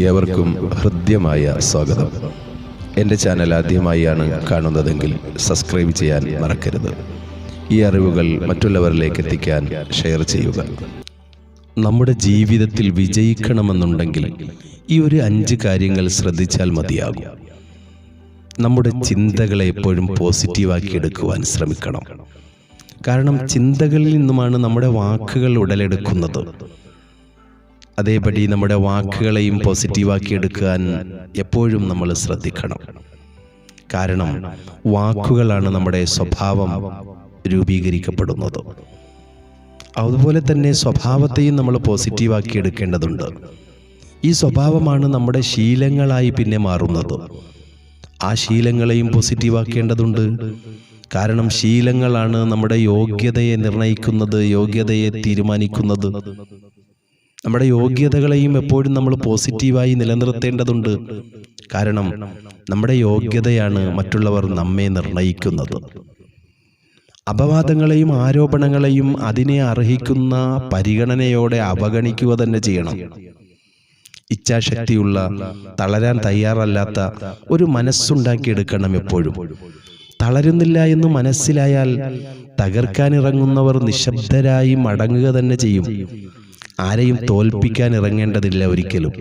ഏവർക്കും ഹൃദ്യമായ സ്വാഗതം. എൻ്റെ ചാനൽ ആദ്യമായാണ് കാണുന്നതെങ്കിൽ സബ്സ്ക്രൈബ് ചെയ്യാൻ മറക്കരുത്. ഈ അറിവുകൾ മറ്റുള്ളവരിലേക്ക് എത്തിക്കാൻ ഷെയർ ചെയ്യുക. നമ്മുടെ ജീവിതത്തിൽ വിജയിക്കണമെന്നുണ്ടെങ്കിൽ ഈ ഒരു 5 കാര്യങ്ങൾ ശ്രദ്ധിച്ചാൽ മതിയാകും. നമ്മുടെ ചിന്തകളെ എപ്പോഴും പോസിറ്റീവാക്കി എടുക്കുവാൻ ശ്രമിക്കണം. കാരണം ചിന്തകളിൽ നിന്നുമാണ് നമ്മുടെ വാക്കുകൾ ഉടലെടുക്കുന്നത്. അതേപടി നമ്മുടെ വാക്കുകളെയും പോസിറ്റീവാക്കി എടുക്കാൻ എപ്പോഴും നമ്മൾ ശ്രദ്ധിക്കണം. കാരണം വാക്കുകളാണ് നമ്മുടെ സ്വഭാവം രൂപീകരിക്കപ്പെടുന്നത്. അതുപോലെ തന്നെ സ്വഭാവത്തെയും നമ്മൾ പോസിറ്റീവാക്കി എടുക്കേണ്ടതുണ്ട്. ഈ സ്വഭാവമാണ് നമ്മുടെ ശീലങ്ങളായി പിന്നെ മാറുന്നത്. ആ ശീലങ്ങളെയും പോസിറ്റീവാക്കേണ്ടതുണ്ട്. കാരണം ശീലങ്ങളാണ് നമ്മുടെ യോഗ്യതയെ നിർണയിക്കുന്നത്, യോഗ്യതയെ തീരുമാനിക്കുന്നത്. നമ്മുടെ യോഗ്യതകളെയും എപ്പോഴും നമ്മൾ പോസിറ്റീവായി നിലനിർത്തേണ്ടതുണ്ട്. കാരണം നമ്മുടെ യോഗ്യതയാണ് മറ്റുള്ളവർ നമ്മെ നിർണയിക്കുന്നത്. അപവാദങ്ങളെയും ആരോപണങ്ങളെയും അതിനെ അർഹിക്കുന്ന പരിഗണനയോടെ അവഗണിക്കുക തന്നെ ചെയ്യണം. ഇച്ഛാശക്തിയുള്ള, തളരാൻ തയ്യാറല്ലാത്ത ഒരു മനസ്സുണ്ടാക്കിയെടുക്കണം. എപ്പോഴും തളരുന്നില്ല എന്ന് മനസ്സിലായാൽ തകർക്കാനിറങ്ങുന്നവർ നിശബ്ദരായി മടങ്ങുക തന്നെ ചെയ്യും. ആരെയും തോൽപ്പിക്കാൻ ഇറങ്ങേണ്ടതില്ല ഒരിക്കലും.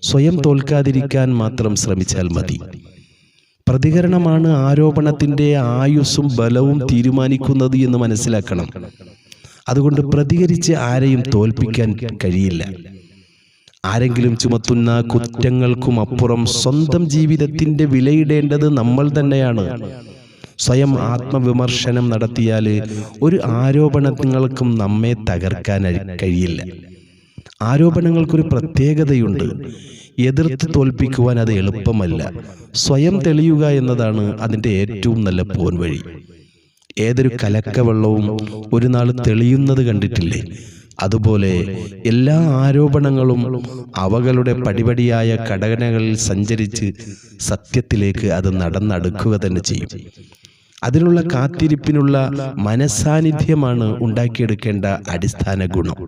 സ്വയം തോൽക്കാതിരിക്കാൻ മാത്രം ശ്രമിച്ചാൽ മതി. പ്രതികരണമാണ് ആരോപണത്തിൻ്റെ ആയുസ്സും ബലവും തീരുമാനിക്കുന്നത് എന്ന് മനസ്സിലാക്കണം. അതുകൊണ്ട് പ്രതികരിച്ച് ആരെയും തോൽപ്പിക്കാൻ കഴിയില്ല. ആരെങ്കിലും ചുമത്തുന്ന കുറ്റങ്ങൾക്കും അപ്പുറം സ്വന്തം ജീവിതത്തിൻ്റെ വിലയിടേണ്ടത് നമ്മൾ തന്നെയാണ്. സ്വയം ആത്മവിമർശനം നടത്തിയാൽ ഒരു ആരോപണങ്ങൾക്കും നമ്മെ തകർക്കാൻ കഴിയില്ല. ആരോപണങ്ങൾക്കൊരു പ്രത്യേകതയുണ്ട്. എതിർത്ത് തോൽപ്പിക്കുവാൻ അത് എളുപ്പമല്ല. സ്വയം തെളിയുക എന്നതാണ് അതിൻ്റെ ഏറ്റവും നല്ല പോൻവഴി. ഏതൊരു കലക്കവെള്ളവും ഒരു നാൾ തെളിയുന്നത് കണ്ടിട്ടില്ലേ? അതുപോലെ എല്ലാ ആരോപണങ്ങളും അവകളുടെ പടിപടിയായ ഘടനകളിൽ സഞ്ചരിച്ച് സത്യത്തിലേക്ക് അത് നടന്നടുക്കുക തന്നെ ചെയ്യും. അതിനുള്ള കാത്തിരിപ്പിനുള്ള മനസാന്നിധ്യമാണ് ഉണ്ടാക്കിയെടുക്കേണ്ട അടിസ്ഥാന ഗുണം.